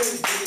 Yeah.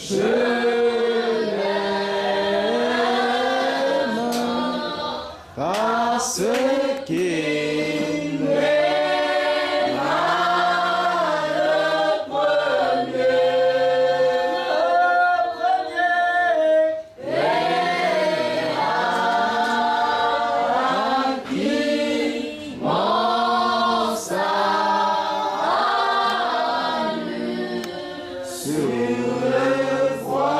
je l'aime parce qu'il est là le premier et à qui mon salut sur le voie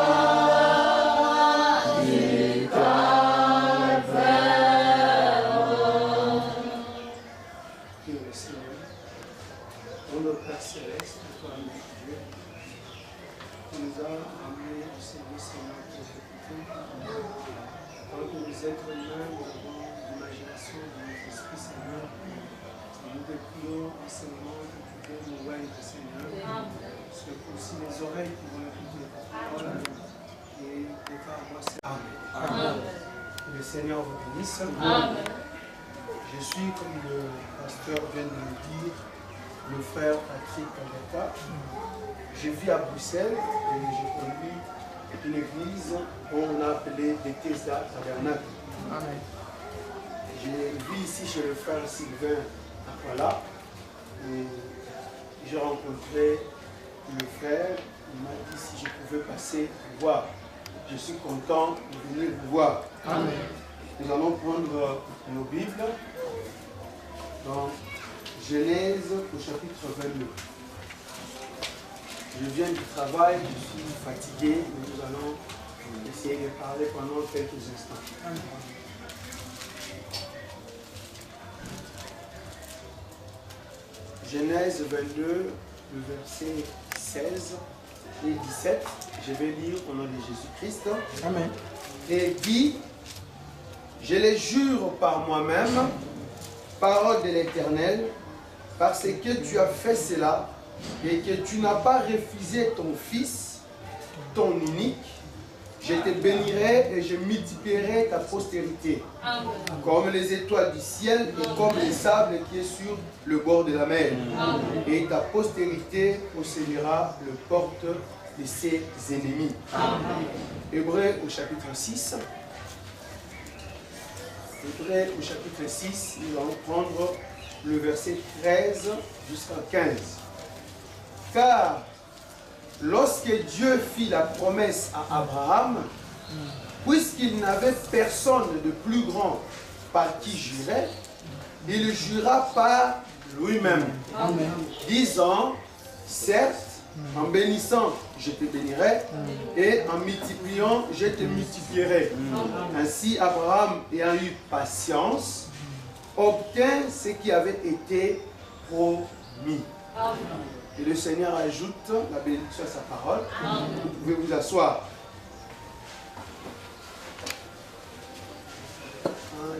du calvaire. Dieu le Seigneur, ô notre Père Céleste, toi notre Dieu, tu nous as amenés au Seigneur pour t'écouter. Tant que nous êtres humains, nous avons l'imagination de notre esprit, Seigneur. Et nous te prions en ce moment que tu donnes nos oreilles, Seigneur. C'est aussi les oreilles qui vont écouter ta parole. Et prépare à moi, Seigneur. Amen. Que le Seigneur vous bénisse. Amen. Je suis, comme le pasteur vient de le dire, le frère Patrick Kangata. Je vis à Bruxelles et j'ai conduit une église qu'on a appelée Bethesda Tabernacle. Amen. Je vis ici chez le frère Sylvain Aquala. Et j'ai rencontré le frère. Il m'a dit si je pouvais passer vous voir. Je suis content de venir vous voir. Amen. Nous allons prendre nos Bibles dans Genèse au chapitre 22. Je viens du travail, je suis fatigué, mais nous allons essayer de parler pendant quelques instants. Genèse 22, le verset 16 et 17. Je vais lire au nom de Jésus-Christ. Amen. Et dit, je les jure par moi-même, parole de l'Éternel, parce que tu as fait cela et que tu n'as pas refusé ton fils, ton unique, je te bénirai et je multiplierai ta postérité, comme les étoiles du ciel et comme les sables qui est sur le bord de la mer. Et ta postérité possédera le porte de ses ennemis. Hébreux au chapitre 6. Hébreux au chapitre 6, nous allons prendre le verset 13 jusqu'à 15. Car lorsque Dieu fit la promesse à Abraham, puisqu'il n'avait personne de plus grand par qui jurer, il jura par lui-même, disant, certes, en bénissant, je te bénirai, et en multipliant, je te multiplierai. Ainsi, Abraham, ayant eu patience, obtint ce qui avait été promis. Et le Seigneur ajoute la bénédiction à sa parole. Vous pouvez vous asseoir.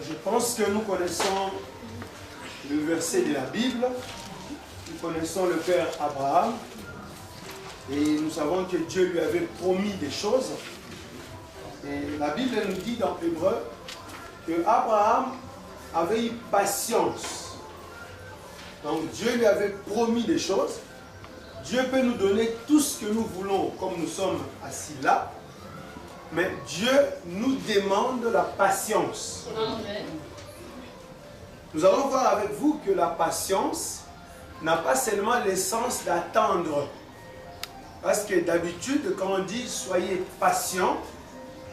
Je pense que nous connaissons le verset de la Bible. Nous connaissons le Père Abraham. Et nous savons que Dieu lui avait promis des choses. Et la Bible nous dit dans Hébreux que Abraham avait eu patience. Donc Dieu lui avait promis des choses. Dieu peut nous donner tout ce que nous voulons comme nous sommes assis là. Mais Dieu nous demande la patience. Amen. Nous allons voir avec vous que la patience n'a pas seulement l'essence d'attendre. Parce que d'habitude, quand on dit soyez patient,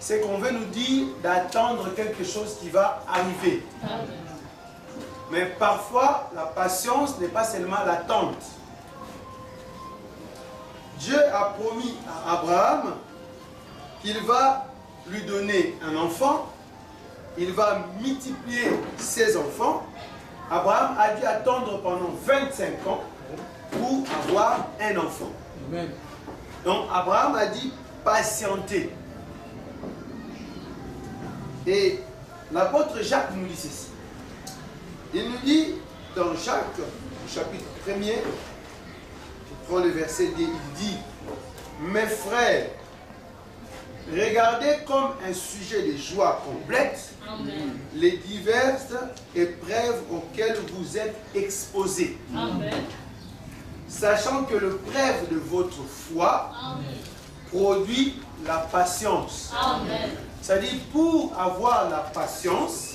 c'est qu'on veut nous dire d'attendre quelque chose qui va arriver. Amen. Mais parfois, la patience n'est pas seulement l'attente. Dieu a promis à Abraham qu'il va lui donner un enfant, il va multiplier ses enfants. Abraham a dû attendre pendant 25 ans pour avoir un enfant. Amen. Donc Abraham a dit patienter. Et l'apôtre Jacques nous dit ceci. Il nous dit dans Jacques, au chapitre 1er, je prends le verset 2, il dit, mes frères, regardez comme un sujet de joie complète les diverses épreuves auxquelles vous êtes exposés. Amen. Sachant que le preuve de votre foi produit la patience. Amen. C'est-à-dire, pour avoir la patience,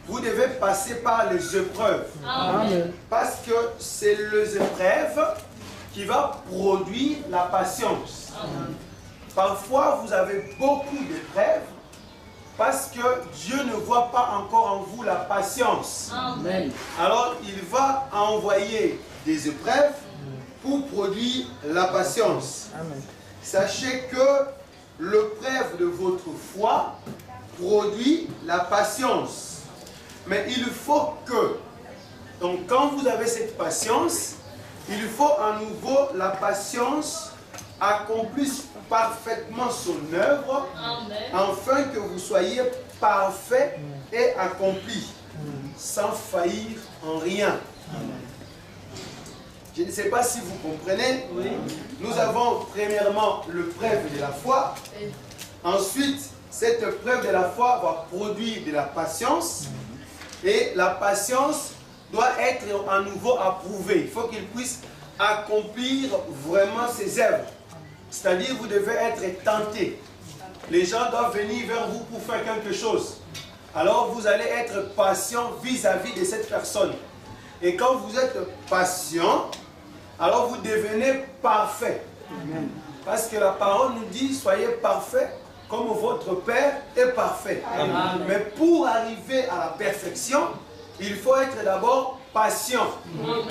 vous devez passer par les épreuves. Amen. Parce que c'est les épreuves qui vont produire la patience. Amen. Parfois, vous avez beaucoup d'épreuves parce que Dieu ne voit pas encore en vous la patience. Amen. Alors, il va envoyer des épreuves pour produire la patience. Amen. Sachez que l'épreuve de votre foi produit la patience. Mais il faut que, donc quand vous avez cette patience, il faut à nouveau la patience accomplisse parfaitement son œuvre, Amen. afin que vous soyez parfait et accompli, sans faillir en rien. Je ne sais pas si vous comprenez. Oui. Nous avons premièrement l'épreuve de la foi. Ensuite, cette épreuve de la foi va produire de la patience. Et la patience doit être à nouveau approuvée. Il faut qu'il puisse accomplir vraiment ses œuvres. C'est-à-dire, vous devez être tenté. Les gens doivent venir vers vous pour faire quelque chose. Alors, vous allez être patient vis-à-vis de cette personne. Et quand vous êtes patient, alors vous devenez parfait. Parce que la parole nous dit, soyez parfaits comme votre Père est parfait. Amen. Mais pour arriver à la perfection, il faut être d'abord patient. Amen.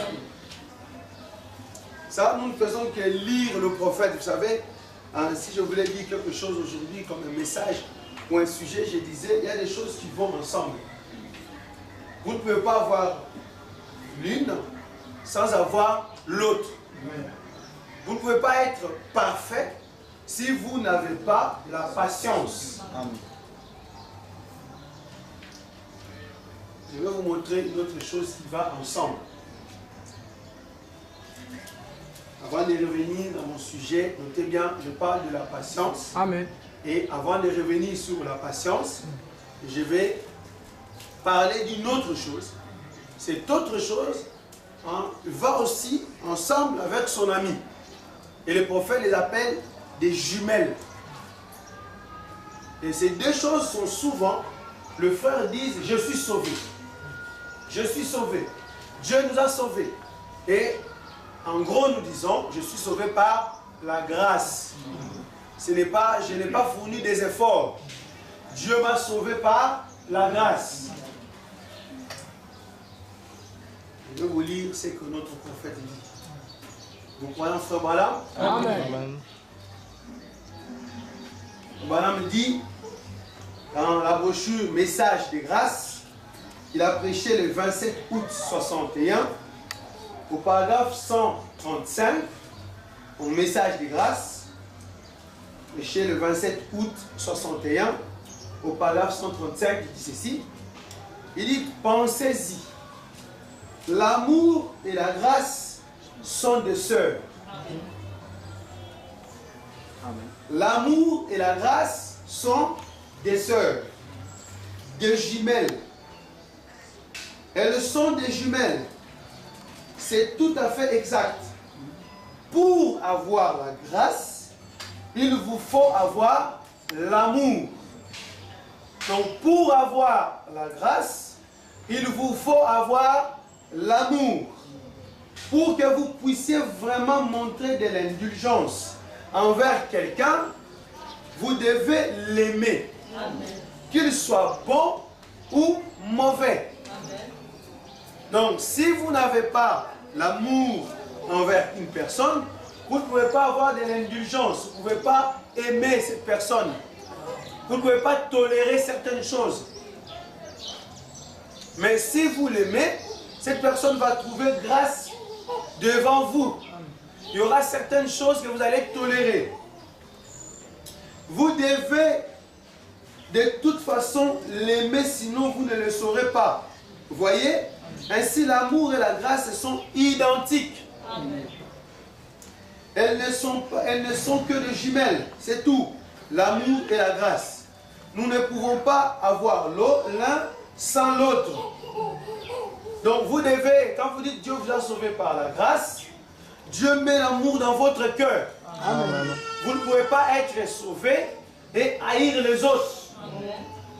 Ça, nous ne faisons que lire le prophète. Vous savez, hein, si je voulais dire quelque chose aujourd'hui comme un message ou un sujet, je disais, il y a des choses qui vont ensemble. Vous ne pouvez pas avoir l'une sans avoir l'autre. Vous ne pouvez pas être parfait si vous n'avez pas la patience. Amen. Je vais vous montrer une autre chose qui va ensemble. Avant de revenir dans mon sujet, notez bien, je parle de la patience. Amen. Et avant de revenir sur la patience, je vais parler d'une autre chose. Cette autre chose va aussi ensemble avec son ami. Et le prophète les appelle des jumelles. Et ces deux choses sont souvent, le frère dit, je suis sauvé. Je suis sauvé. Dieu nous a sauvés. Et en gros, nous disons, je suis sauvé par la grâce. Je n'ai pas fourni des efforts. Dieu m'a sauvé par la grâce. Je vais vous lire ce que notre prophète dit. Vous croyez en frère Balaam? Amen. Balaam dit, dans la brochure Message de grâce, il a prêché le 27 août 61, au paragraphe 135, au Message de grâce, prêché le 27 août 61, au paragraphe 135, il dit ceci, il dit, pensez-y, l'amour et la grâce sont des sœurs. L'amour et la grâce sont des sœurs, des jumelles. Elles sont des jumelles. C'est tout à fait exact. Pour avoir la grâce, il vous faut avoir l'amour. Donc pour avoir la grâce, il vous faut avoir l'amour. Pour que vous puissiez vraiment montrer de l'indulgence envers quelqu'un, vous devez l'aimer. Qu'il soit bon ou mauvais. Amen. Donc, si vous n'avez pas l'amour envers une personne, vous ne pouvez pas avoir de l'indulgence. Vous ne pouvez pas aimer cette personne. Vous ne pouvez pas tolérer certaines choses. Mais si vous l'aimez, cette personne va trouver grâce devant vous. Il y aura certaines choses que vous allez tolérer. Vous devez de toute façon l'aimer, sinon vous ne le saurez pas. Vous voyez? Ainsi, l'amour et la grâce sont identiques. Amen. Elles ne sont que des jumelles, c'est tout. L'amour et la grâce. Nous ne pouvons pas avoir l'un sans l'autre. Donc vous devez, quand vous dites Dieu vous a sauvé par la grâce, Dieu met l'amour dans votre cœur. Amen. Vous ne pouvez pas être sauvé et haïr les autres.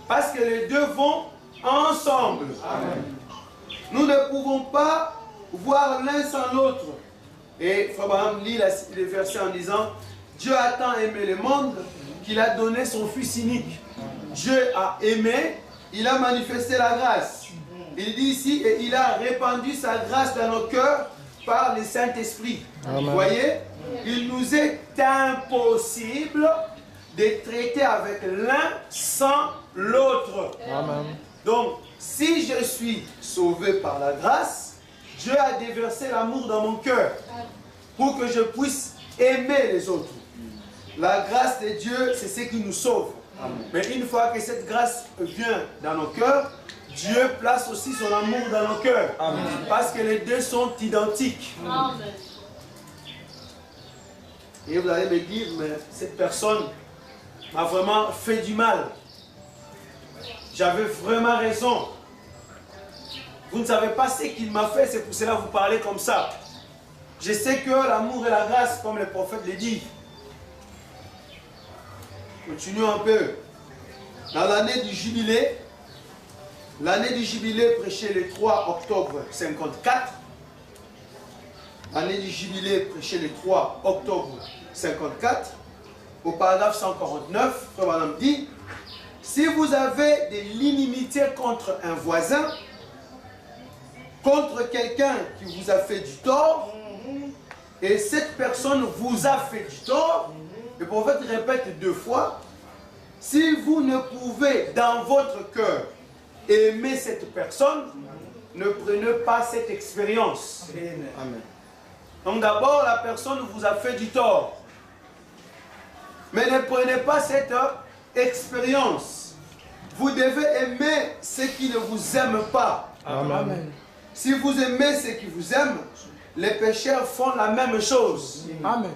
Parce que les deux vont ensemble. Amen. Nous ne pouvons pas voir l'un sans l'autre. Et Frère Branham lit les versets en disant, Dieu a tant aimé le monde qu'il a donné son Fils unique. Dieu a aimé, il a manifesté la grâce. Il dit ici, et il a répandu sa grâce dans nos cœurs par le Saint-Esprit. Vous voyez, il nous est impossible de traiter avec l'un sans l'autre. Donc, si je suis sauvé par la grâce, Dieu a déversé l'amour dans mon cœur pour que je puisse aimer les autres. La grâce de Dieu, c'est ce qui nous sauve. Mais une fois que cette grâce vient dans nos cœurs, Dieu place aussi son amour dans nos cœurs. Parce que les deux sont identiques. Amen. Et vous allez me dire, mais cette personne m'a vraiment fait du mal. J'avais vraiment raison. Vous ne savez pas ce qu'il m'a fait, c'est pour cela que vous parlez comme ça. Je sais que l'amour et la grâce, comme le prophète le dit. Continuons un peu. Dans l'année du jubilé prêchée le 3 octobre 54. L'année du jubilé prêchée le 3 octobre 54. Au paragraphe 149, Frère Branham dit, si vous avez de l'inimitié contre un voisin, contre quelqu'un qui vous a fait du tort, et cette personne vous a fait du tort, le prophète répète 2 fois, si vous ne pouvez dans votre cœur aimer cette personne, ne prenez pas cette expérience. Amen. Donc d'abord, la personne vous a fait du tort. Mais ne prenez pas cette expérience. Vous devez aimer ceux qui ne vous aiment pas. Amen. Si vous aimez ceux qui vous aiment, les pécheurs font la même chose. Amen.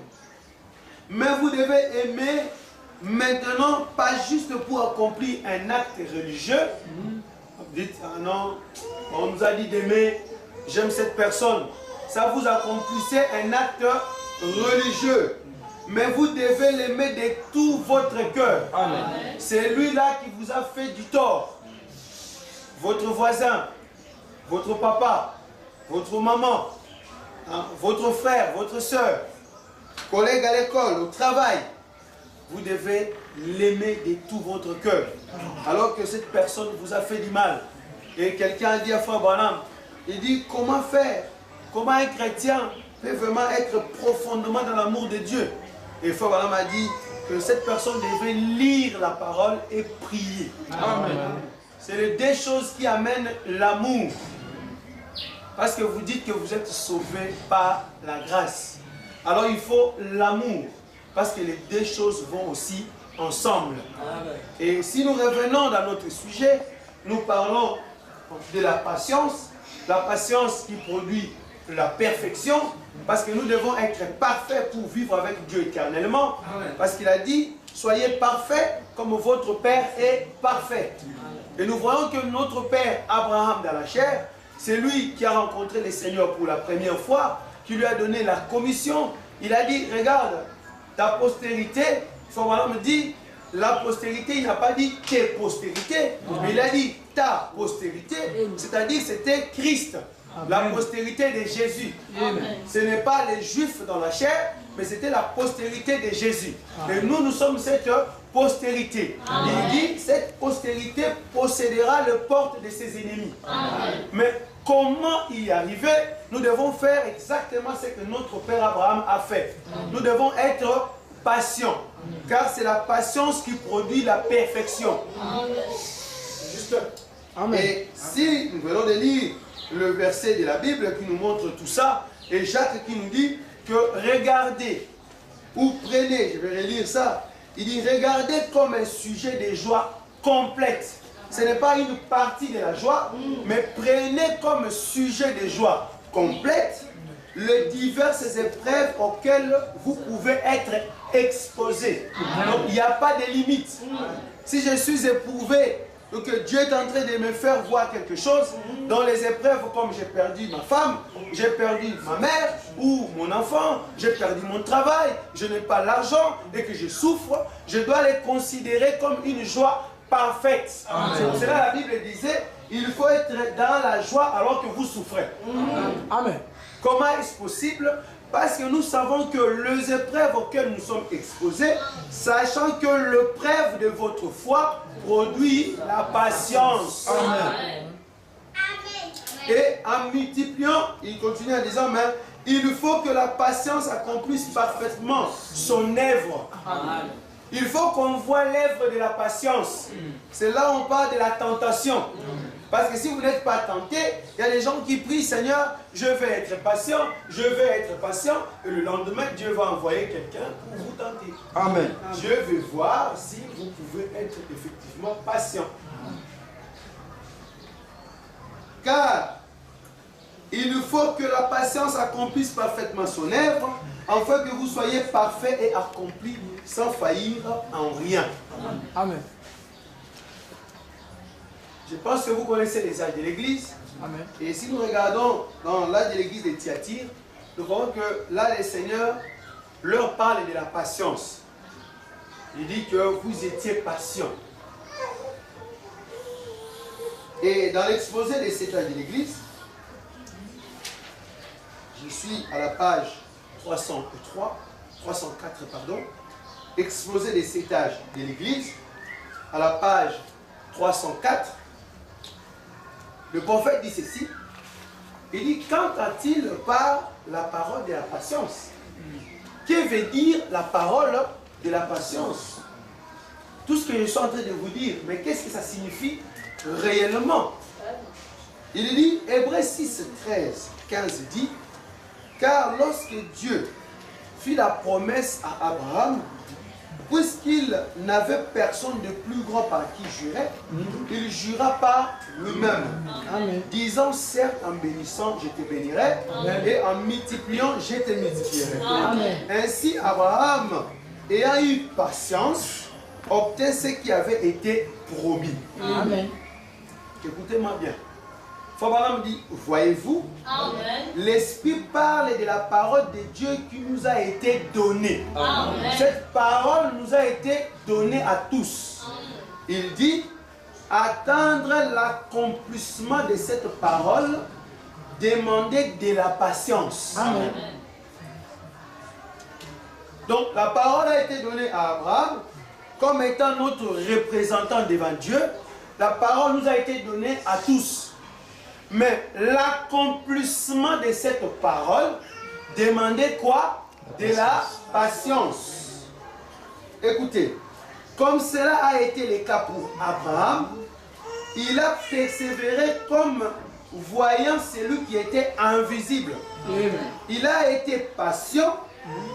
Mais vous devez aimer maintenant, pas juste pour accomplir un acte religieux. Vous dites, ah non, on nous a dit d'aimer, j'aime cette personne. Ça vous accomplissez un acte religieux. Mais vous devez l'aimer de tout votre cœur. C'est lui-là qui vous a fait du tort. Votre voisin, votre papa, votre maman, hein, votre frère, votre soeur, collègue à l'école, au travail. Vous devez l'aimer de tout votre cœur. Alors que cette personne vous a fait du mal. Et quelqu'un a dit à Frère Branham, il dit, comment faire? Comment un chrétien peut vraiment être profondément dans l'amour de Dieu? Et Frère Branham a dit que cette personne devait lire la parole et prier. Amen. C'est les deux choses qui amènent l'amour. Parce que vous dites que vous êtes sauvé par la grâce. Alors il faut l'amour. Parce que les deux choses vont aussi ensemble. Et si nous revenons dans notre sujet, nous parlons de la patience qui produit la perfection, parce que nous devons être parfaits pour vivre avec Dieu éternellement. Parce qu'il a dit, soyez parfaits comme votre Père est parfait. Et nous voyons que notre Père Abraham dans la chair, c'est lui qui a rencontré le Seigneur pour la première fois, qui lui a donné la commission. Il a dit, regarde, ta postérité, Frère me dit, la postérité, il n'a pas dit tes postérités, mais il a dit ta postérité, c'est-à-dire c'était Christ, la postérité de Jésus. Ce n'est pas les Juifs dans la chair, mais c'était la postérité de Jésus. Et nous sommes cette postérité. Il dit, cette postérité possédera les portes de ses ennemis. Mais comment y arriver? Nous devons faire exactement ce que notre Père Abraham a fait. Nous devons être patients, car c'est la patience qui produit la perfection. Juste. Et si nous venons de lire le verset de la Bible qui nous montre tout ça, et Jacques qui nous dit que regardez, ou prenez, je vais relire ça, il dit regardez comme un sujet de joie complète. Ce n'est pas une partie de la joie, mais prenez comme sujet de joie complète les diverses épreuves auxquelles vous pouvez être exposés. Donc il n'y a pas de limite. Si je suis éprouvé que Dieu est en train de me faire voir quelque chose dans les épreuves, comme j'ai perdu ma femme, j'ai perdu ma mère ou mon enfant, j'ai perdu mon travail, je n'ai pas l'argent et que je souffre, je dois les considérer comme une joie parfaite. C'est pour cela la Bible disait, il faut être dans la joie alors que vous souffrez. Amen. Comment est-ce possible? Parce que nous savons que les épreuves auxquelles nous sommes exposés, sachant que l'épreuve de votre foi produit la patience. Amen. Et en multipliant, il continue en disant, mais il faut que la patience accomplisse parfaitement son œuvre. Amen. Il faut qu'on voit l'œuvre de la patience. C'est là où on parle de la tentation. Parce que si vous n'êtes pas tenté, il y a des gens qui prient, Seigneur, je vais être patient, je vais être patient. Et le lendemain, Dieu va envoyer quelqu'un pour vous tenter. Amen. Dieu veut voir si vous pouvez être effectivement patient. Car il faut que la patience accomplisse parfaitement son œuvre, afin que vous soyez parfaits et accomplis sans faillir en rien. Amen. Je pense que vous connaissez les âges de l'Église. Amen. Et si nous regardons dans l'âge de l'Église de Thyatire, nous voyons que là, le Seigneur leur parle de la patience. Il dit que vous étiez patients. Et dans l'exposé des 7 âges de l'Église, je suis à la page 304, pardon, exposé des 7 âges de l'Église, à la page 304, le prophète dit ceci, il dit, qu'en a-t-il par la parole de la patience? Que veut dire la parole de la patience? Tout ce que je suis en train de vous dire, mais qu'est-ce que ça signifie réellement? Il dit, Hébreux 6, 13, 15 dit, car lorsque Dieu fit la promesse à Abraham, puisqu'il n'avait personne de plus grand par qui jurer, il jura par lui-même, disant, certes en bénissant, je te bénirai, et en multipliant, je te multiplierai. Amen. Ainsi, Abraham, ayant eu patience, obtint ce qui avait été promis. Amen. Écoutez-moi bien. Abraham dit, voyez-vous, l'Esprit parle de la parole de Dieu qui nous a été donnée. Amen. Cette parole nous a été donnée à tous. Il dit, attendre l'accomplissement de cette parole, demander de la patience. Amen. Donc la parole a été donnée à Abraham comme étant notre représentant devant Dieu. La parole nous a été donnée à tous. Mais l'accomplissement de cette parole demandait quoi? De la patience. Écoutez, comme cela a été le cas pour Abraham, il a persévéré comme voyant celui qui était invisible. Il a été patient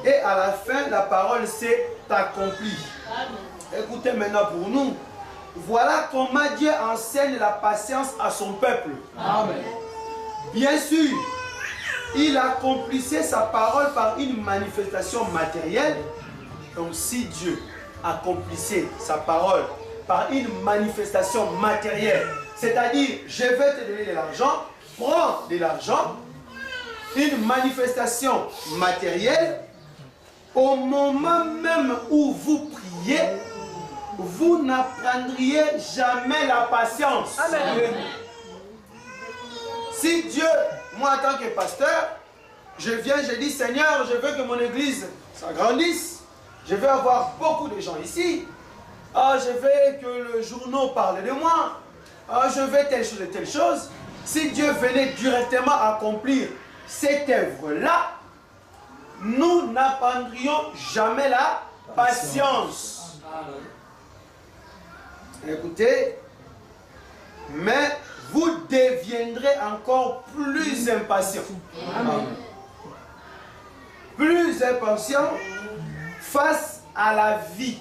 et à la fin, la parole s'est accomplie. Écoutez maintenant pour nous. Voilà comment Dieu enseigne la patience à son peuple. Amen. Bien sûr, il accomplissait sa parole par une manifestation matérielle. Donc si Dieu accomplissait sa parole par une manifestation matérielle, c'est-à-dire je vais te donner de l'argent, prends de l'argent, une manifestation matérielle, au moment même où vous priez, vous n'apprendriez jamais la patience. Amen. Si Dieu, moi en tant que pasteur, je viens, je dis Seigneur, je veux que mon église s'agrandisse, je veux avoir beaucoup de gens ici, je veux que le journal parle de moi, je veux telle chose et telle chose. Si Dieu venait directement accomplir cette œuvre-là, nous n'apprendrions jamais la patience. Écoutez, mais vous deviendrez encore plus impatient. Amen. Plus impatient face à la vie.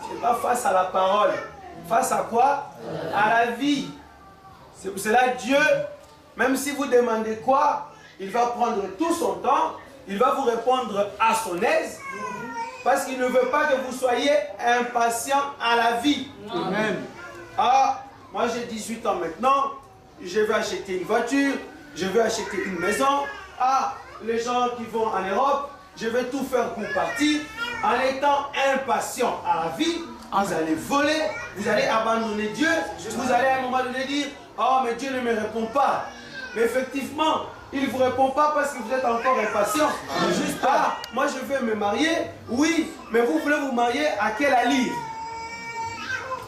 C'est pas face à la parole. Face à quoi? À la vie. C'est pour cela que Dieu, même si vous demandez quoi, il va prendre tout son temps, il va vous répondre à son aise, parce qu'il ne veut pas que vous soyez impatient à la vie. Amen. ah, moi j'ai 18 ans maintenant, je vais acheter une voiture, je vais acheter une maison. Ah, les gens qui vont en Europe, je vais tout faire pour partir. En étant impatient à la vie, vous allez voler, vous allez abandonner Dieu, vous allez à un moment donné dire, oh mais Dieu ne me répond pas. Mais effectivement, il ne vous répond pas parce que vous êtes encore impatient. Juste, ah, moi je veux me marier, oui, mais vous voulez vous marier à quelle allure?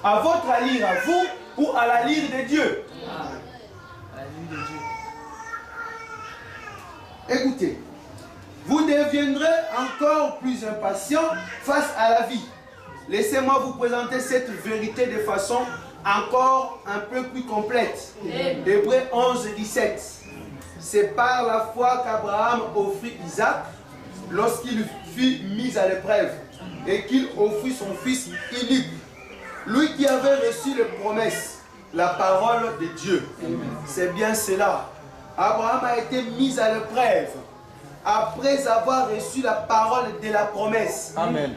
À votre allure à vous ou à l'allure de Dieu? Écoutez, vous deviendrez encore plus impatient face à la vie. Laissez-moi vous présenter cette vérité de façon encore un peu plus complète. Hébreux 11, 17. C'est par la foi qu'Abraham offrit Isaac lorsqu'il fut mis à l'épreuve et qu'il offrit son fils unique. Lui qui avait reçu les promesses, la parole de Dieu. C'est bien cela. Abraham a été mis à l'épreuve après avoir reçu la parole de la promesse.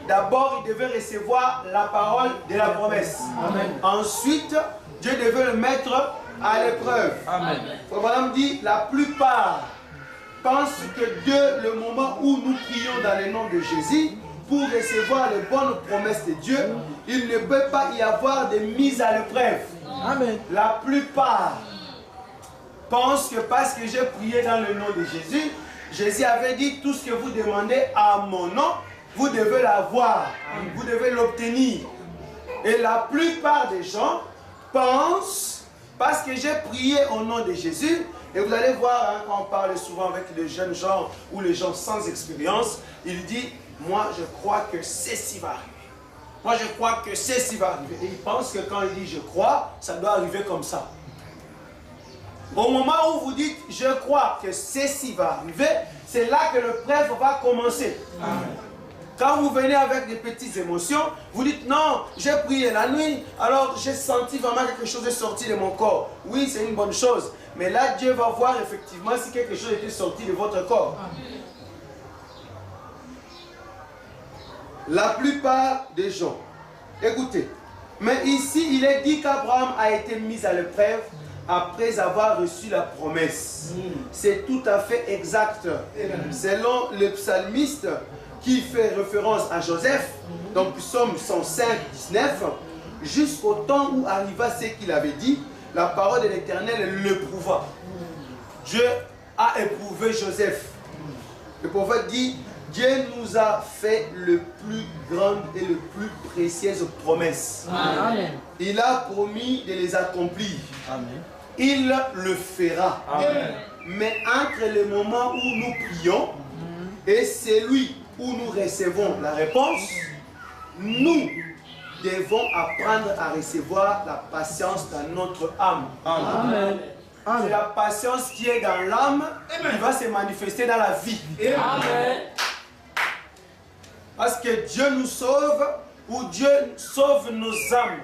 D'abord, il devait recevoir la parole de la promesse. Amen. Ensuite, Dieu devait le mettre à l'épreuve. Abraham dit, la plupart pensent que Dieu, le moment où nous prions dans le nom de Jésus, pour recevoir les bonnes promesses de Dieu, il ne peut pas y avoir de mise à l'épreuve. La plupart pensent que parce que j'ai prié dans le nom de Jésus, Jésus avait dit tout ce que vous demandez à mon nom, vous devez l'avoir, vous devez l'obtenir. Et la plupart des gens pensent, parce que j'ai prié au nom de Jésus, et vous allez voir, hein, quand on parle souvent avec les jeunes gens ou les gens sans expérience, il dit, moi je crois que ceci va arriver. Moi je crois que ceci va arriver. Et il pense que quand il dit je crois, ça doit arriver comme ça. Au moment où vous dites « je crois que ceci va arriver », c'est là que le prêve va commencer. Amen. Quand vous venez avec des petites émotions, vous dites « non, j'ai prié la nuit, alors j'ai senti vraiment quelque chose est sorti de mon corps ». Oui, c'est une bonne chose, mais là Dieu va voir effectivement si quelque chose était sorti de votre corps. Amen. La plupart des gens, écoutez, mais ici il est dit qu'Abraham a été mis à l'épreuve après avoir reçu la promesse. C'est tout à fait exact. Selon le psalmiste qui fait référence à Joseph, dans Psaume 105, 19, jusqu'au temps où arriva ce qu'il avait dit, la parole de l'Éternel l'éprouva. Dieu a éprouvé Joseph. Le prophète dit, Dieu nous a fait le plus grande et le plus précieuse promesse. Amen. Il a promis de les accomplir. Amen. Il le fera. Amen. Mais entre le moment où nous prions et celui où nous recevons la réponse, nous devons apprendre à recevoir la patience dans notre âme. Amen. C'est la patience qui est dans l'âme qui va se manifester dans la vie. Amen. Parce que Dieu nous sauve ou Dieu sauve nos âmes.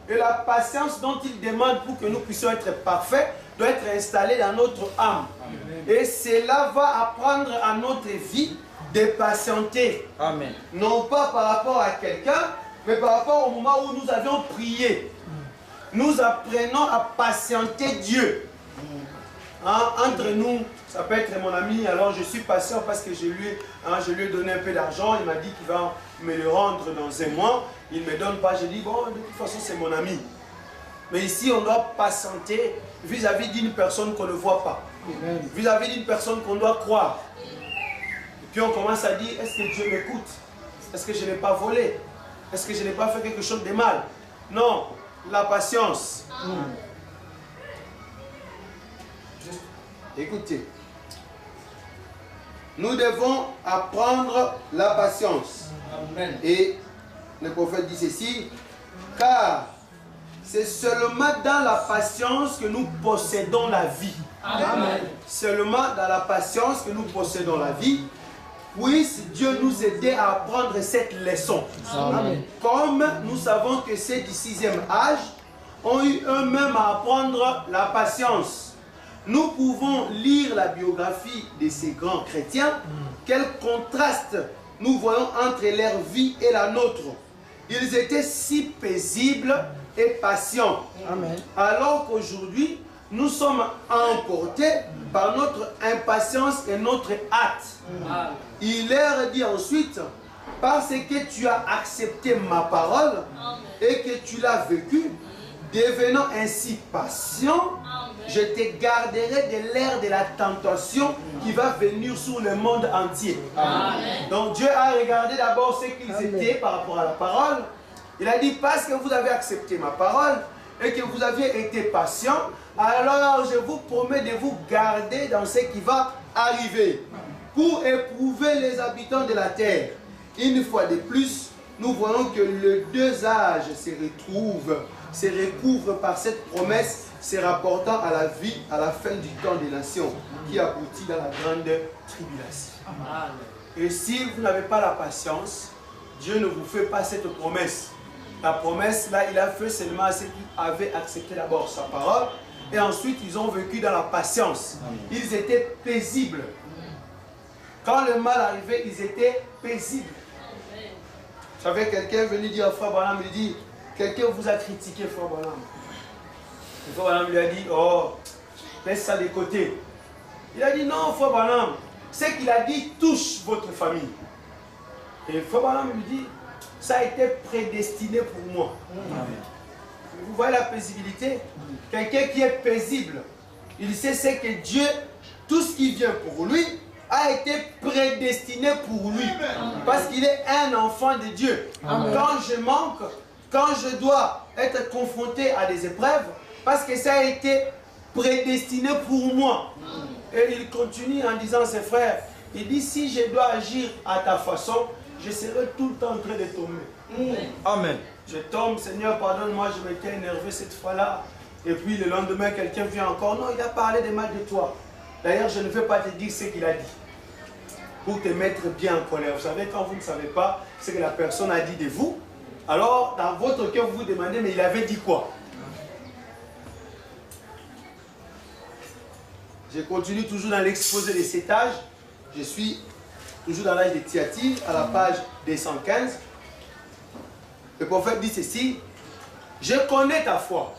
Et la patience dont il demande pour que nous puissions être parfaits doit être installée dans notre âme. Amen. Et cela va apprendre à notre vie de patienter. Amen. Non pas par rapport à quelqu'un, mais par rapport au moment où nous avions prié. Nous apprenons à patienter Dieu. Entre nous, ça peut être mon ami, alors je suis patient parce que je lui ai donné un peu d'argent, il m'a dit qu'il va me le rendre dans un mois, il ne me donne pas, je dis bon, de toute façon c'est mon ami. Mais ici on doit patienter vis-à-vis d'une personne qu'on ne voit pas, vis-à-vis d'une personne qu'on doit croire. Et puis on commence à dire, est-ce que Dieu m'écoute? Est-ce que je n'ai pas volé? Est-ce que je n'ai pas fait quelque chose de mal? Non, la patience. Écoutez, nous devons apprendre la patience. Amen. Et le prophète dit ceci, car c'est seulement dans la patience que nous possédons la vie. Amen. Seulement dans la patience que nous possédons la vie. Puisse Dieu nous aider à apprendre cette leçon. Amen. Comme nous savons que ceux du 6e âge ont eu eux-mêmes à apprendre la patience. Nous pouvons lire la biographie de ces grands chrétiens. Quel contraste nous voyons entre leur vie et la nôtre. Ils étaient si paisibles et patient. Amen. Alors qu'aujourd'hui, nous sommes emportés par notre impatience et notre hâte. Il leur dit ensuite, parce que tu as accepté ma parole et que tu l'as vécu, devenant ainsi patient, je te garderai de l'ère de la tentation qui va venir sur le monde entier. Amen. Donc Dieu a regardé d'abord ce qu'ils étaient par rapport à la parole. Il a dit, parce que vous avez accepté ma parole et que vous aviez été patient, alors je vous promets de vous garder dans ce qui va arriver pour éprouver les habitants de la terre. Une fois de plus, nous voyons que les deux âges se recouvrent par cette promesse se rapportant à la vie, à la fin du temps des nations, qui aboutit dans la grande tribulation. Et si vous n'avez pas la patience, Dieu ne vous fait pas cette promesse. La promesse, là, il a fait seulement à ceux qui avaient accepté d'abord sa parole, et ensuite ils ont vécu dans la patience. Ils étaient paisibles. Quand le mal arrivait, ils étaient paisibles. Vous savez, quelqu'un venait dire à Frère Branham, il dit, quelqu'un vous a critiqué, Frère Branham. Et Frère Branham lui a dit, oh, laisse ça de côté. Il a dit, non, Frère Branham, ce qu'il a dit touche votre famille. Et Frère Branham lui dit, ça a été prédestiné pour moi. Vous voyez la paisibilité? Quelqu'un qui est paisible, il sait ce que Dieu, tout ce qui vient pour lui, a été prédestiné pour lui. Parce qu'il est un enfant de Dieu. Amen. Quand je manque, quand je dois être confronté à des épreuves, parce que ça a été prédestiné pour moi. Et il continue en disant à ses frères, il dit, si je dois agir à ta façon, je serai tout le temps en train de tomber. Amen. Je tombe, Seigneur, pardonne-moi, je m'étais énervé cette fois-là. Et puis le lendemain, quelqu'un vient encore. Non, il a parlé de mal de toi. D'ailleurs, je ne vais pas te dire ce qu'il a dit. Pour te mettre bien en colère. Vous savez, quand vous ne savez pas ce que la personne a dit de vous, alors dans votre cœur, vous vous demandez, mais il avait dit quoi? Je continue toujours dans l'exposé de cet âge. Je suis toujours dans l'âge de Thyatire, à la page 215. Le prophète dit ceci, je connais ta foi.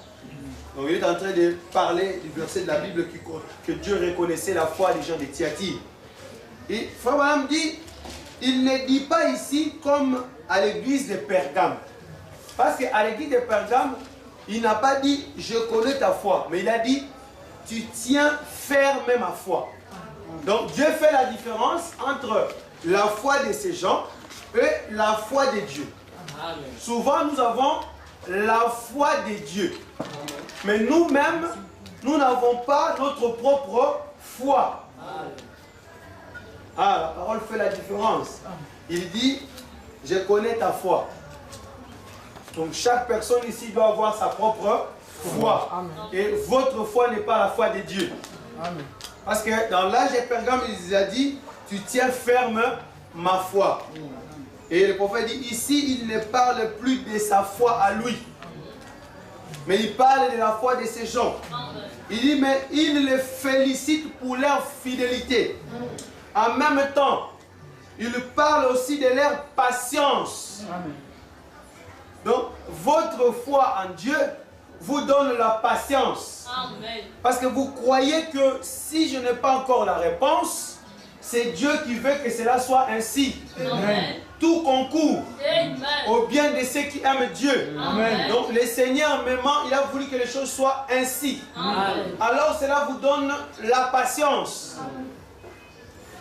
Donc il est en train de parler du verset de la Bible que Dieu reconnaissait la foi des gens de Thyatire. Et Frère Branham dit, il ne dit pas ici comme à l'église de Pergame. Parce qu'à l'église de Pergame, il n'a pas dit je connais ta foi, mais il a dit tu tiens ferme ma foi. Donc Dieu fait la différence entre la foi de ces gens et la foi de Dieu. Amen. Souvent nous avons la foi de Dieu. Mais nous-mêmes, nous n'avons pas notre propre foi. Ah, la parole fait la différence. Il dit, je connais ta foi. Donc chaque personne ici doit avoir sa propre foi. Amen. Et votre foi n'est pas la foi de Dieu. Amen. Parce que dans l'âge de Pergame, il a dit, tu tiens ferme ma foi. Et le prophète dit, ici, il ne parle plus de sa foi à lui. Mais il parle de la foi de ces gens. Il dit, mais il les félicite pour leur fidélité. En même temps, il parle aussi de leur patience. Donc, votre foi en Dieu vous donne la patience. Parce que vous croyez que si je n'ai pas encore la réponse, c'est Dieu qui veut que cela soit ainsi. Amen. Tout concourt au bien de ceux qui aiment Dieu. Amen. Donc le Seigneur m'aimant, il a voulu que les choses soient ainsi. Amen. Alors cela vous donne la patience. Amen.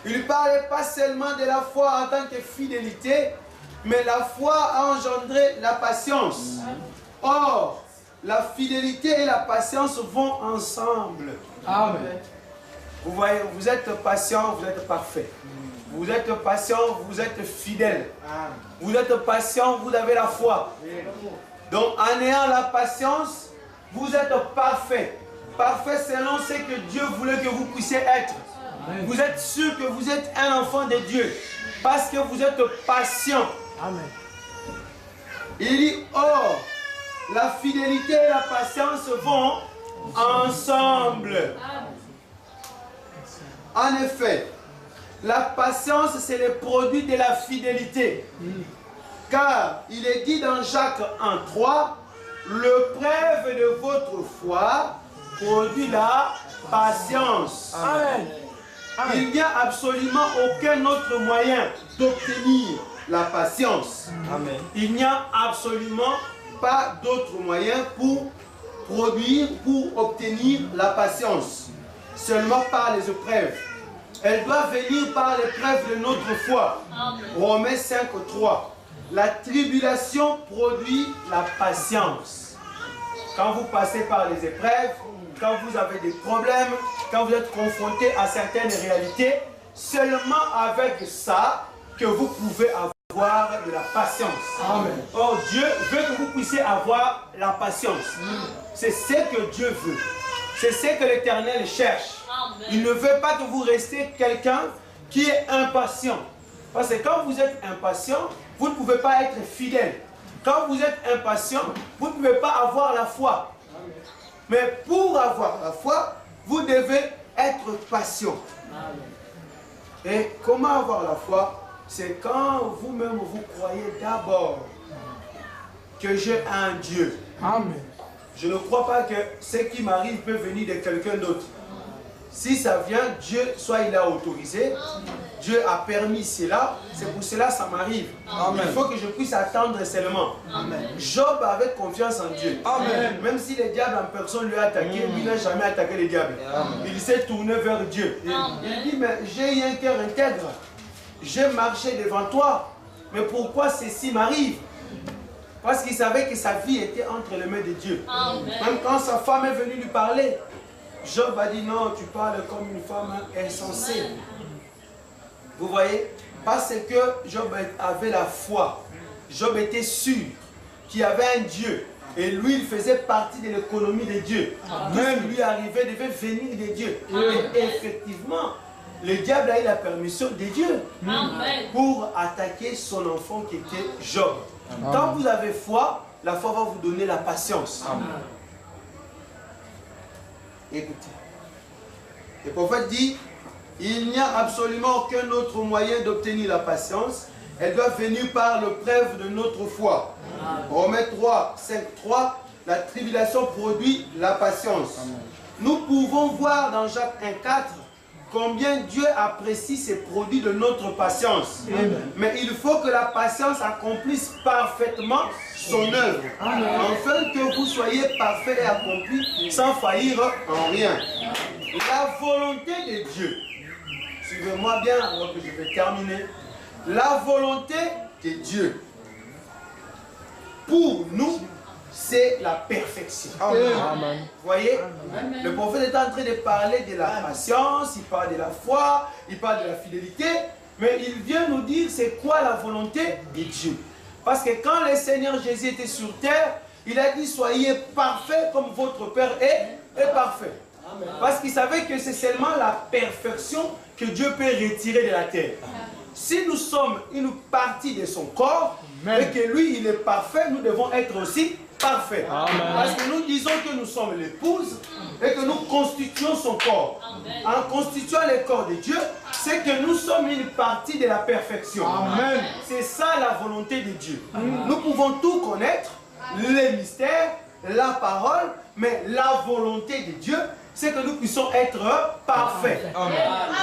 Il ne parle pas seulement de la foi en tant que fidélité, mais la foi a engendré la patience. Amen. Or, la fidélité et la patience vont ensemble. Amen. Vous voyez, vous êtes patient, vous êtes parfait. Vous êtes patient, vous êtes fidèle. Vous êtes patient, vous avez la foi. Donc en ayant la patience, vous êtes parfait. Parfait selon ce que Dieu voulait que vous puissiez être. Vous êtes sûr que vous êtes un enfant de Dieu. Parce que vous êtes patient. Amen. Il dit, or, la fidélité et la patience vont ensemble. En effet, la patience, c'est le produit de la fidélité. Car il est dit dans Jacques 1,3, le preuve de votre foi produit la patience. Amen. Il n'y a absolument aucun autre moyen d'obtenir la patience. Amen. Il n'y a absolument pas d'autre moyen pour produire, pour obtenir la patience. Seulement par les épreuves. Elle doit venir par l'épreuve de notre foi. Romains 5, 3. La tribulation produit la patience. Quand vous passez par les épreuves, quand vous avez des problèmes, quand vous êtes confronté à certaines réalités, seulement avec ça que vous pouvez avoir de la patience. Amen. Or, Dieu veut que vous puissiez avoir la patience. C'est ce que Dieu veut. C'est ce que l'Éternel cherche. Il ne veut pas que vous restiez quelqu'un qui est impatient. Parce que quand vous êtes impatient, vous ne pouvez pas être fidèle. Quand vous êtes impatient, vous ne pouvez pas avoir la foi. Mais pour avoir la foi, vous devez être patient. Et comment avoir la foi? C'est quand vous-même vous croyez d'abord que j'ai un Dieu. Amen. Je ne crois pas que ce qui m'arrive peut venir de quelqu'un d'autre. Si ça vient, Dieu, soit il a autorisé, Dieu a permis cela, c'est pour cela que ça m'arrive. Il faut que je puisse attendre seulement. Amen. Job avait confiance en Dieu. Amen. Même si le diable en personne lui a attaqué, lui n'a jamais attaqué le diable. Il s'est tourné vers Dieu. Il dit, mais j'ai un cœur intègre. J'ai marché devant toi. Mais pourquoi ceci m'arrive? Parce qu'il savait que sa vie était entre les mains de Dieu. Même quand sa femme est venue lui parler, Job a dit non, tu parles comme une femme insensée. Vous voyez? Parce que Job avait la foi. Job était sûr qu'il y avait un Dieu. Et lui, il faisait partie de l'économie de Dieu. Même lui arrivait, devait venir de Dieu. Et effectivement, le diable a eu la permission de Dieu pour attaquer son enfant qui était Job. Quand vous avez foi, la foi va vous donner la patience. Écoutez, le prophète dit, il n'y a absolument aucun autre moyen d'obtenir la patience. Elle doit venir par le preuve de notre foi. Romains 3, 5, 3, la tribulation produit la patience. Nous pouvons voir dans Jacques 1, 4, combien Dieu apprécie ces produits de notre patience. Mais il faut que la patience accomplisse parfaitement son œuvre. Afin que vous soyez parfaits et accomplis sans faillir en rien. La volonté de Dieu, suivez-moi bien alors que je vais terminer. La volonté de Dieu, pour nous, c'est la perfection. Amen. Vous voyez, le prophète est en train de parler de la patience, il parle de la foi, il parle de la fidélité, mais il vient nous dire c'est quoi la volonté de Dieu. Parce que quand le Seigneur Jésus était sur terre, il a dit soyez parfaits comme votre Père est parfait. Parce qu'il savait que c'est seulement la perfection que Dieu peut retirer de la terre. Si nous sommes une partie de son corps, et que lui il est parfait, nous devons être aussi parfaits. Parce que nous disons que nous sommes l'épouse et que nous constituons son corps. En constituant le corps de Dieu, c'est que nous sommes une partie de la perfection. C'est ça la volonté de Dieu. Nous pouvons tout connaître, les mystères, la parole, mais la volonté de Dieu, c'est que nous puissions être parfaits.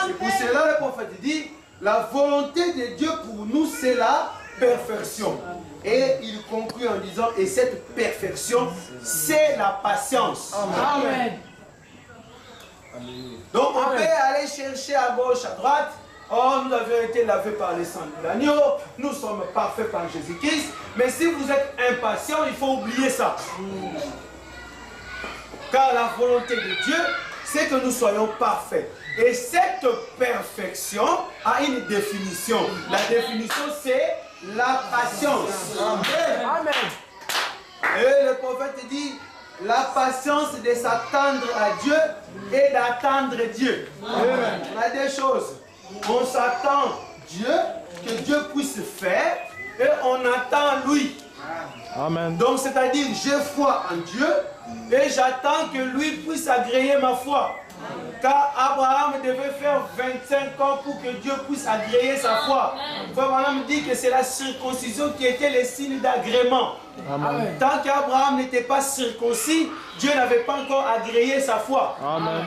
C'est pour cela le prophète dit, la volonté de Dieu pour nous, c'est la perfection. Et il conclut en disant, et cette perfection, c'est la patience. Amen. Donc on peut aller chercher à gauche, à droite. Oh, nous avions été lavés par le sang de l'agneau, nous sommes parfaits par Jésus-Christ. Mais si vous êtes impatient, il faut oublier ça. Car la volonté de Dieu, c'est que nous soyons parfaits. Et cette perfection a une définition. La définition, c'est la patience. Amen. Et le prophète dit, la patience de s'attendre à Dieu et d'attendre Dieu. On a des choses. On s'attend Dieu, que Dieu puisse faire, et on attend lui. Amen. Donc c'est-à-dire, j'ai foi en Dieu, et j'attends que lui puisse agréer ma foi. Car Abraham devait faire 25 ans pour que Dieu puisse agréer sa foi. Frère Branham dit que c'est la circoncision qui était le signe d'agrément. Amen. Tant qu'Abraham n'était pas circoncis, Dieu n'avait pas encore agréé sa foi. Amen.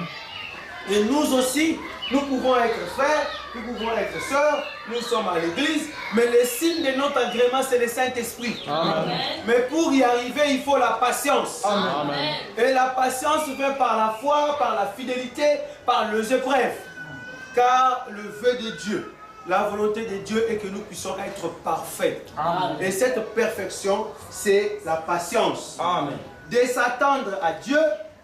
Et nous aussi, nous pouvons être frères, nous pouvons être sœurs, nous sommes à l'église, mais le signe de notre agrément, c'est le Saint-Esprit. Amen. Mais pour y arriver, il faut la patience. Amen. Et la patience vient par la foi, par la fidélité, par les épreuves. Car le vœu de Dieu, la volonté de Dieu est que nous puissions être parfaits. Amen. Et cette perfection, c'est la patience. Amen. De s'attendre à Dieu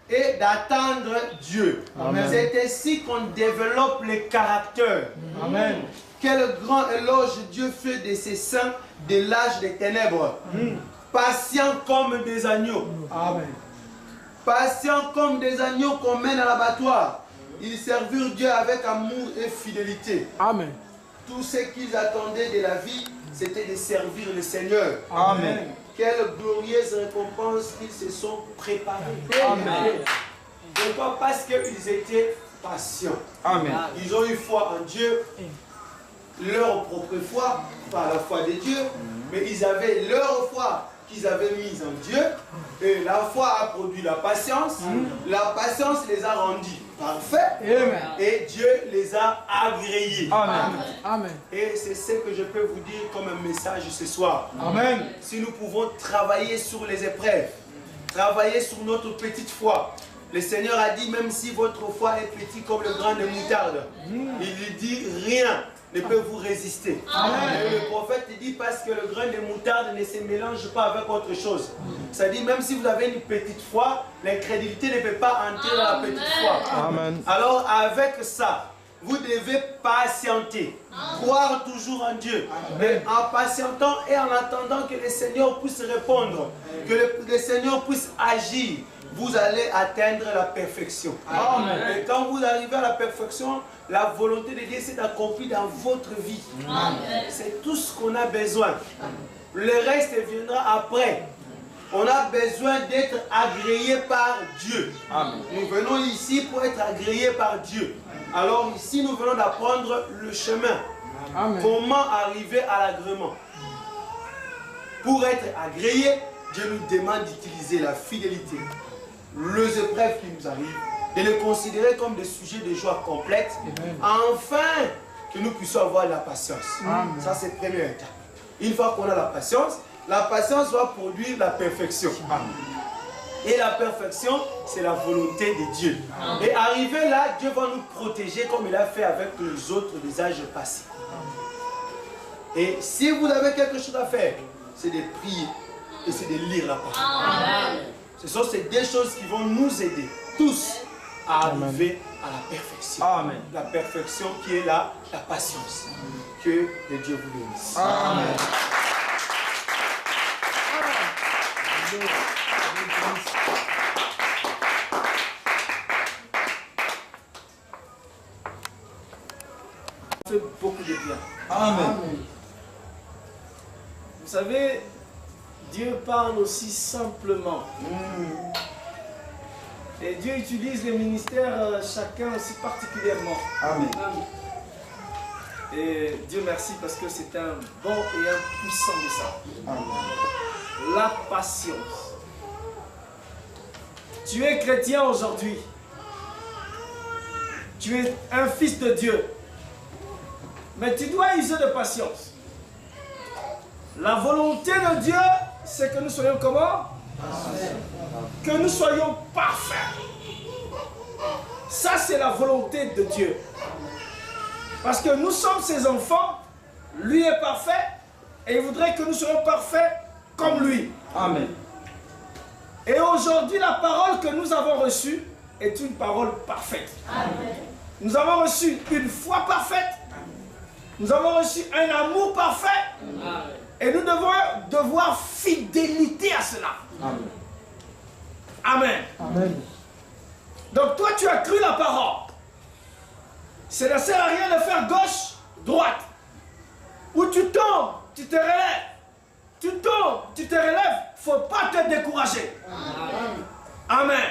et d'attendre Dieu. Amen. C'est ainsi qu'on développe le caractère. Amen. Quel grand éloge Dieu fait de ses saints de l'âge des ténèbres. Patients comme des agneaux. Amen. Patients comme des agneaux qu'on mène à l'abattoir. Ils servirent Dieu avec amour et fidélité. Amen. Tout ce qu'ils attendaient de la vie, c'était de servir le Seigneur. Amen. Quelle glorieuse récompense qu'ils se sont préparés. Amen. Pourquoi? Parce qu'ils étaient patients. Amen. Ils ont eu foi en Dieu, leur propre foi, par la foi de Dieu, mais ils avaient leur foi qu'ils avaient mise en Dieu, et la foi a produit la patience, la patience les a rendus parfaits, et Dieu les a agréés. Amen. Amen. Et c'est ce que je peux vous dire comme un message ce soir. Amen. Si nous pouvons travailler sur les épreuves, travailler sur notre petite foi. Le Seigneur a dit, même si votre foi est petite comme le grain de moutarde, il lui dit, rien ne peut vous résister. Et le prophète dit, parce que le grain de moutarde ne se mélange pas avec autre chose. Ça dit, même si vous avez une petite foi, l'incrédulité ne peut pas entrer dans la petite foi. Amen. Alors avec ça, vous devez patienter, croire toujours en Dieu. Mais en patientant et en attendant que le Seigneur puisse répondre, que le Seigneur puisse agir, vous allez atteindre la perfection. Amen. Et quand vous arrivez à la perfection, la volonté de Dieu s'est accomplie dans votre vie. C'est tout ce qu'on a besoin. Le reste viendra après. On a besoin d'être agréé par Dieu. Amen. Nous venons ici pour être agréés par Dieu. Alors ici, nous venons d'apprendre le chemin. Amen. Comment arriver à l'agrément. Pour être agréé, Dieu nous demande d'utiliser la fidélité, les épreuves qui nous arrivent, de les considérer comme des sujets de joie complète, afin que nous puissions avoir la patience. Amen. Ça, c'est la première étape. Une fois qu'on a la patience va produire la perfection. Et la perfection, c'est la volonté de Dieu. Et arrivé là, Dieu va nous protéger comme il a fait avec les autres des âges passés. Et si vous avez quelque chose à faire, c'est de prier et c'est de lire la parole. Ce sont ces deux choses qui vont nous aider tous à arriver à la perfection. Amen. La perfection qui est la patience. Que le Dieu vous bénisse. Amen. Fait beaucoup de bien. Amen. Vous savez, Dieu parle aussi simplement. Et Dieu utilise les ministères chacun aussi particulièrement. Amen. Et Dieu merci parce que c'est un bon et un puissant message. Amen. La patience. Tu es chrétien aujourd'hui. Tu es un fils de Dieu. Mais tu dois user de patience. La volonté de Dieu, c'est que nous soyons comment? Que nous soyons parfaits. Ça, c'est la volonté de Dieu. Parce que nous sommes ses enfants, lui est parfait, et il voudrait que nous soyons parfaits comme lui. Amen. Et aujourd'hui, la parole que nous avons reçue est une parole parfaite. Amen. Nous avons reçu une foi parfaite. Nous avons reçu un amour parfait. Amen. Et nous devons devoir fidélité à cela. Amen. Amen. Amen. Donc toi, tu as cru la parole. Ça ne sert à rien de faire gauche, droite. Ou tu tombes, tu te relèves. Tu tombes, tu te relèves. Il ne faut pas te décourager. Amen. Amen.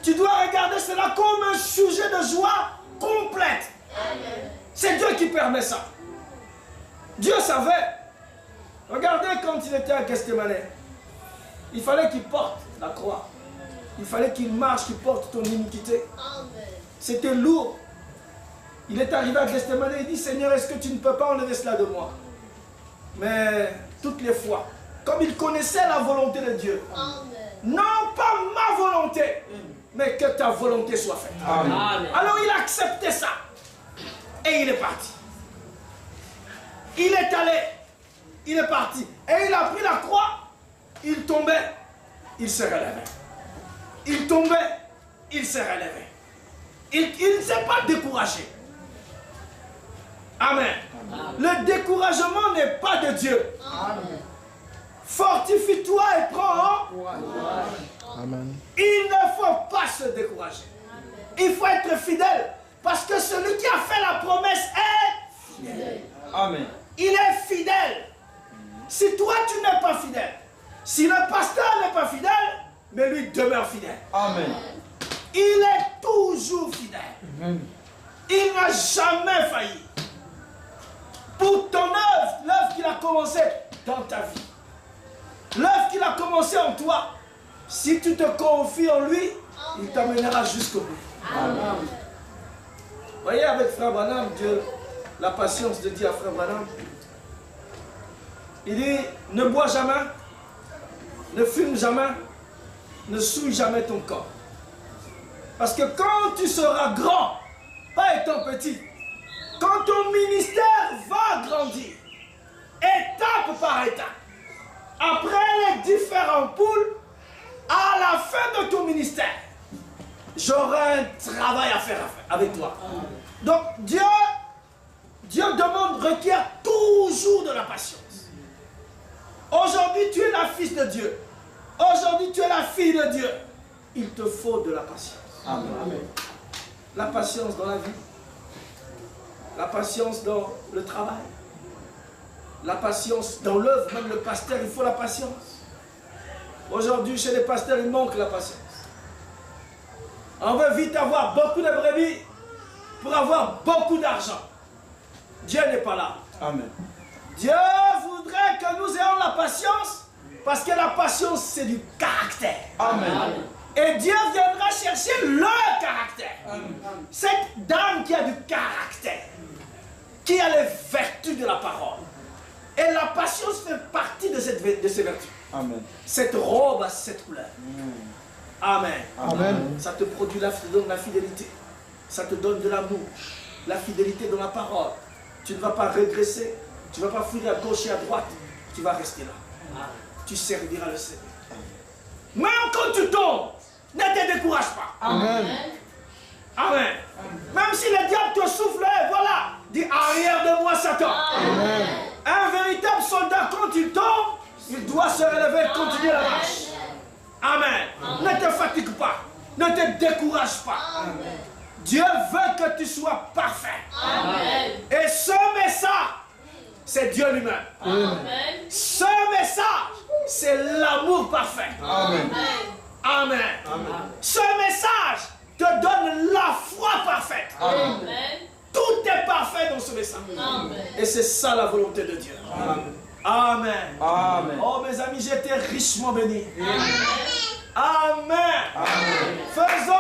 Tu dois regarder cela comme un sujet de joie complète. C'est Dieu qui permet ça. Dieu savait. Regardez quand il était à Gethsémane. Il fallait qu'il porte la croix. Il fallait qu'il marche, qu'il porte ton iniquité. C'était lourd. Il est arrivé à Gethsémane et il dit, Seigneur, est-ce que tu ne peux pas enlever cela de moi? Mais toutes les fois, comme il connaissait la volonté de Dieu, non pas ma volonté, mais que ta volonté soit faite. Amen. Alors il a accepté ça. Et il est parti. Il est allé. Il est parti. Et il a pris la croix. Il tombait. Il se relevait. Il tombait. Il se relevait. Il ne s'est pas découragé. Amen. Le découragement n'est pas de Dieu. Fortifie-toi et prends. Amen. Il ne faut pas se décourager. Il faut être fidèle. Parce que celui qui a fait la promesse est fidèle. Amen. Il est fidèle. Si toi tu n'es pas fidèle, si le pasteur n'est pas fidèle, mais lui demeure fidèle. Amen. Il est toujours fidèle. Amen. Il n'a jamais failli. Pour ton œuvre, l'œuvre qu'il a commencé dans ta vie, l'œuvre qu'il a commencé en toi, si tu te confies en lui, il t'amènera jusqu'au bout. Amen. Voyez avec Frère Branham, Dieu, la patience de Dieu à Frère Branham. Il dit, ne bois jamais, ne fume jamais, ne souille jamais ton corps. Parce que quand tu seras grand, pas étant petit, quand ton ministère va grandir, étape par étape, après les différents poules, à la fin de ton ministère, j'aurai un travail à faire avec toi. Donc Dieu demande, requiert toujours de la patience. Aujourd'hui, tu es la fils de Dieu. Aujourd'hui, tu es la fille de Dieu. Il te faut de la patience. Amen. La patience dans la vie. La patience dans le travail. La patience dans l'œuvre. Même le pasteur, il faut la patience. Aujourd'hui, chez les pasteurs, il manque la patience. On veut vite avoir beaucoup de brebis pour avoir beaucoup d'argent. Dieu n'est pas là. Amen. Dieu voudrait que nous ayons la patience, parce que la patience, c'est du caractère. Amen. Et Dieu viendra chercher le caractère. Cette dame qui a du caractère, qui a les vertus de la parole. Et la patience fait partie de ces vertus. Amen. Cette robe a cette couleur. Amen. Amen. Ça te produit, ça te donne la fidélité. Ça te donne de l'amour. La fidélité dans la parole. Tu ne vas pas régresser. Tu ne vas pas fuir à gauche et à droite. Tu vas rester là. Tu serviras le Seigneur. Même quand tu tombes, ne te décourage pas. Amen. Amen. Même si le diable te souffle, voilà, dis arrière de moi Satan. Amen. Un véritable soldat, quand il tombe, il doit se relever et continuer la marche. Amen. Ne te fatigue pas. Ne te décourage pas. Amen. Dieu veut que tu sois parfait. Amen. Et ce message, c'est Dieu lui-même. Amen. Ce message, c'est l'amour parfait. Amen. Amen. Amen. Ce message te donne la foi parfaite. Amen. Tout est parfait dans ce message. Amen. Et c'est ça la volonté de Dieu. Amen. Amen. Amen. Oh mes amis, j'ai été richement béni. Amen. Amen. Faisons,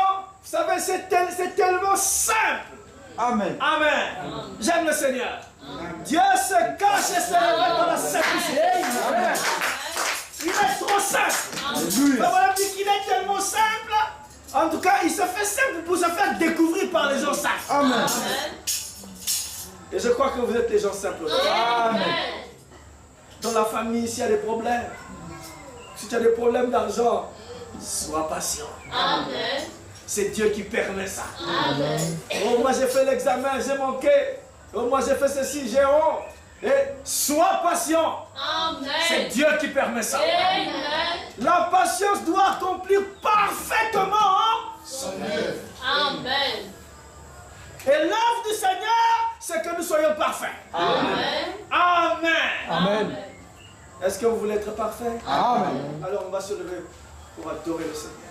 vous savez, c'est tellement simple. Amen. Amen. J'aime le Seigneur. Dieu se cache et se révèle dans la simplicité. Amen. Il est trop simple. Mais voilà, dit qu'il est tellement simple. En tout cas, il se fait simple pour se faire découvrir par les gens simples. Amen. Et je crois que vous êtes les gens simples. Amen. Dans la famille, s'il y a des problèmes, si tu as des problèmes d'argent, sois patient. Amen. C'est Dieu qui permet ça. Amen. Oh, moi j'ai fait l'examen, j'ai manqué. Oh, moi j'ai fait ceci, j'ai honte. Et sois patient. C'est Dieu qui permet ça. Amen. La patience doit accomplir parfaitement son œuvre. Amen. Et l'œuvre du Seigneur, c'est que nous soyons parfaits. Amen. Amen. Amen. Est-ce que vous voulez être parfait? Amen. Alors on va se lever pour adorer le Seigneur.